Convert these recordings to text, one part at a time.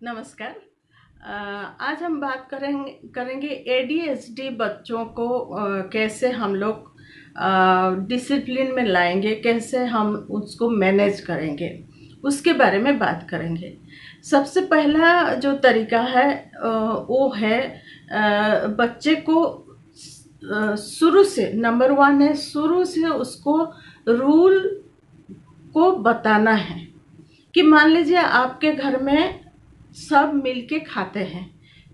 नमस्कार। आज हम बात करेंगे एडीएचडी बच्चों को कैसे हम लोग डिसिप्लिन में लाएंगे, कैसे हम उसको मैनेज करेंगे, उसके बारे में बात करेंगे। सबसे पहला जो तरीका है वो है बच्चे को शुरू से, नंबर वन है, शुरू से उसको रूल को बताना है। कि मान लीजिए आपके घर में सब मिलके खाते हैं,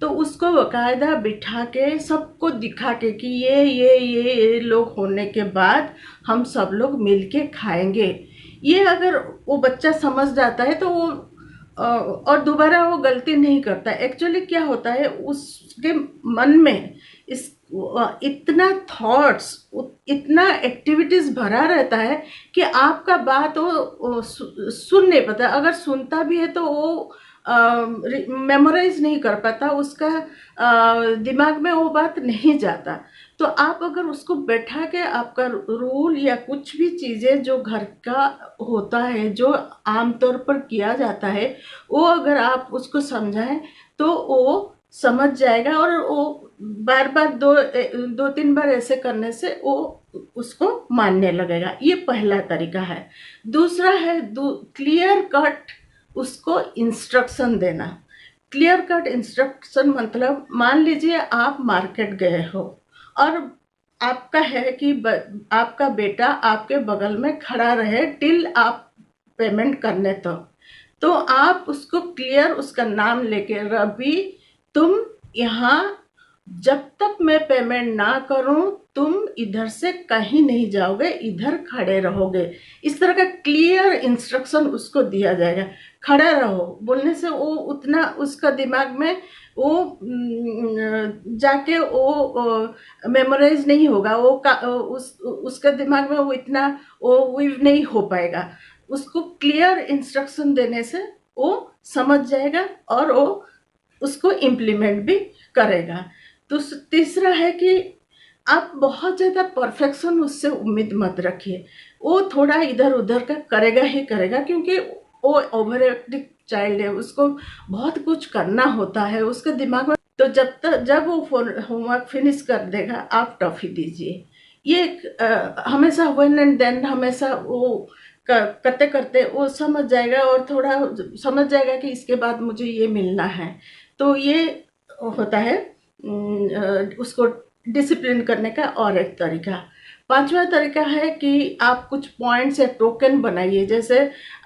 तो उसको बाकायदा बिठा के सबको दिखा के कि ये लोग होने के बाद हम सब लोग मिलके खाएंगे। ये अगर वो बच्चा समझ जाता है तो वो और दोबारा वो गलती नहीं करता। एक्चुअली क्या होता है, उसके मन में इस इतना थॉट्स, इतना एक्टिविटीज भरा रहता है कि आपका बात वो सुन नहीं पाता। अगर सुनता भी है तो वो मेमोराइज नहीं कर पाता, उसका दिमाग में वो बात नहीं जाता। तो आप अगर उसको बैठा के आपका रूल या कुछ भी चीज़ें जो घर का होता है, जो आमतौर पर किया जाता है, वो अगर आप उसको समझाएं तो वो समझ जाएगा। और वो बार बार दो तीन बार ऐसे करने से वो उसको मानने लगेगा। ये पहला तरीका है। दूसरा है क्लियर कट उसको इंस्ट्रक्शन देना। क्लियर कट इंस्ट्रक्शन मतलब, मान लीजिए आप मार्केट गए हो और आपका है कि आपका बेटा आपके बगल में खड़ा रहे टिल आप पेमेंट करने। तो आप उसको क्लियर उसका नाम लेके, रवि तुम यहाँ जब तक मैं पेमेंट ना करूं तुम इधर से कहीं नहीं जाओगे, इधर खड़े रहोगे। इस तरह का क्लियर इंस्ट्रक्शन उसको दिया जाएगा। खड़ा रहो बोलने से वो उतना उसका दिमाग में वो जाके वो मेमोराइज नहीं होगा। वो उसका दिमाग में वो इतना वो वीव नहीं हो पाएगा। उसको क्लियर इंस्ट्रक्शन देने से वो समझ जाएगा और वो उसको इम्प्लीमेंट भी करेगा। तो तीसरा है कि आप बहुत ज़्यादा परफेक्शन उससे उम्मीद मत रखिए। वो थोड़ा इधर उधर का करेगा ही करेगा, क्योंकि वो ओवर एक्टिव चाइल्ड है, उसको बहुत कुछ करना होता है उसके दिमाग में। तो जब वो होमवर्क फिनिश कर देगा आप टॉफी दीजिए। ये हमेशा व्हेन एंड देन, हमेशा वो करते करते वो समझ जाएगा और थोड़ा समझ जाएगा कि इसके बाद मुझे ये मिलना है। तो ये होता है उसको डिसिप्लिन करने का और एक तरीका। पांचवा तरीका है कि आप कुछ पॉइंट्स या टोकन बनाइए। जैसे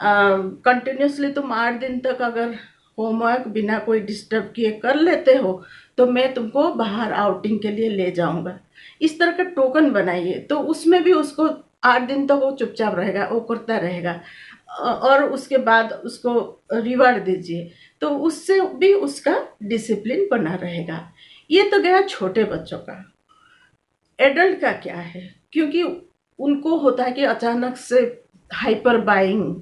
कंटिन्यूसली तुम 8 दिन तक अगर होमवर्क बिना कोई डिस्टर्ब किए कर लेते हो तो मैं तुमको बाहर आउटिंग के लिए ले जाऊंगा। इस तरह का टोकन बनाइए, तो उसमें भी उसको 8 दिन तक वो चुपचाप रहेगा, वो करता रहेगा। और उसके बाद उसको रिवार्ड दीजिए, तो उससे भी उसका डिसिप्लिन बना रहेगा। ये तो गया छोटे बच्चों का। एडल्ट का क्या है, क्योंकि उनको होता है कि अचानक से हाइपर बाइंग,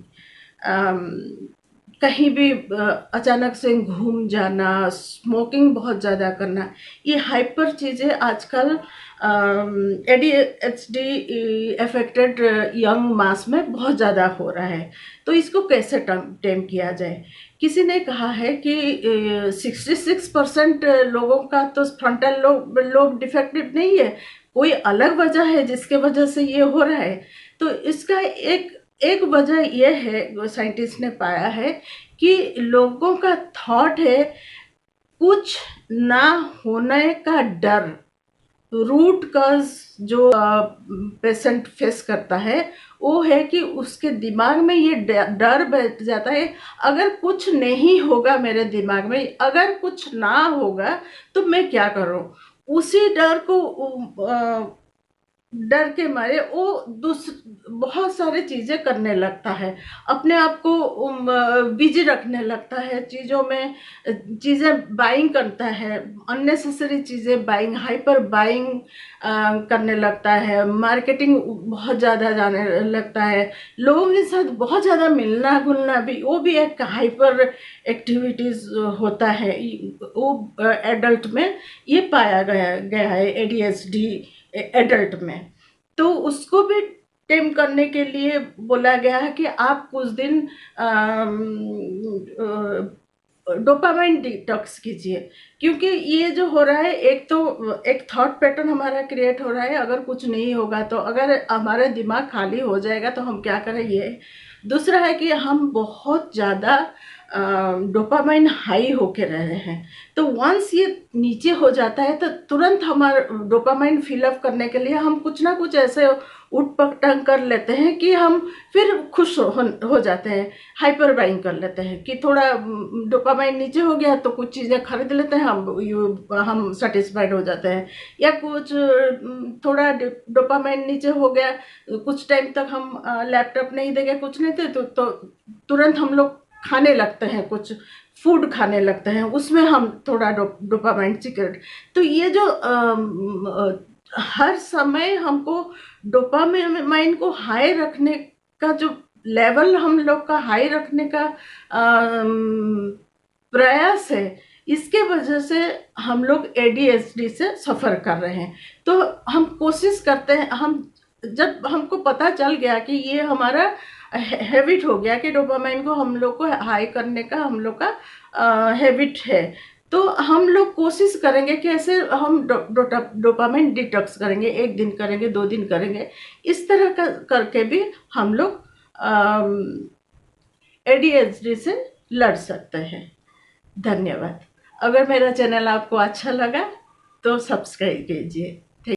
कहीं भी अचानक से घूम जाना, स्मोकिंग बहुत ज़्यादा करना, ये हाइपर चीज़ें आजकल ADHD अफेक्टेड यंग मास में बहुत ज़्यादा हो रहा है। तो इसको कैसे टेम किया जाए? किसी ने कहा है कि 66% लोगों का तो फ्रंटल लोब डिफेक्टिव नहीं है, कोई अलग वजह है जिसके वजह से ये हो रहा है। तो इसका एक वजह यह है, साइंटिस्ट ने पाया है, कि लोगों का थॉट है कुछ ना होने का डर। रूट कॉज जो पेशेंट फेस करता है वो है कि उसके दिमाग में ये डर बैठ जाता है, अगर कुछ नहीं होगा मेरे दिमाग में, अगर कुछ ना होगा तो मैं क्या करूं। उसी डर को डर के मारे वो बहुत सारी चीजें करने लगता है, अपने आप को बिजी रखने लगता है चीजों में, चीजें बाइंग करता है, अननेसेसरी चीजें बाइंग, हाइपर बाइंग करने लगता है, मार्केटिंग बहुत ज्यादा जाने लगता है, लोगों के साथ बहुत ज्यादा मिलना घुलना भी, वो भी एक हाइपर एक्टिविटीज होता है। वो एडल्ट में ये पाया गया है, ADHD एडल्ट में। तो उसको भी टेम करने के लिए बोला गया है कि आप कुछ दिन डोपामाइन डिटॉक्स कीजिए, क्योंकि ये जो हो रहा है, एक तो एक थॉट पैटर्न हमारा क्रिएट हो रहा है, अगर कुछ नहीं होगा तो, अगर हमारा दिमाग खाली हो जाएगा तो हम क्या करें ये। दूसरा है कि हम बहुत ज़्यादा डोपामाइन हाई होके रह रहे हैं, तो वंस ये नीचे हो जाता है तो तुरंत हमारा डोपामाइन फिलअप करने के लिए हम कुछ ना कुछ ऐसे उठ पटंग कर लेते हैं कि हम फिर खुश हो जाते हैं, हाइपर बाइंग कर लेते हैं कि थोड़ा डोपामाइन नीचे हो गया तो कुछ चीज़ें खरीद लेते हैं, हम सेटिस्फाइड हो जाते हैं। या कुछ थोड़ा डोपामाइन नीचे हो गया, कुछ टाइम तक हम लैपटॉप नहीं देखे, कुछ नहीं थे, तो तुरंत हम लोग खाने लगते हैं, कुछ फूड खाने लगते हैं, उसमें हम थोड़ा डोपामाइन सिगरेट। तो ये जो हर समय हमको डोपामाइन को हाई रखने का जो लेवल हम लोग का हाई रखने का प्रयास है, इसके वजह से हम लोग एडीएचडी से सफ़र कर रहे हैं। तो हम कोशिश करते हैं, हम जब हमको पता चल गया कि ये हमारा हैबिट हो गया कि डोपामाइन को हम लोग को हाई करने का हम लोग का हैबिट है, तो हम लोग कोशिश करेंगे कि ऐसे हम डोपामाइन डिटॉक्स करेंगे, 1 दिन करेंगे, 2 दिन करेंगे, इस तरह का करके भी हम लोग एडीएचडी से लड़ सकते हैं। धन्यवाद। अगर मेरा चैनल आपको अच्छा लगा तो सब्सक्राइब कीजिए।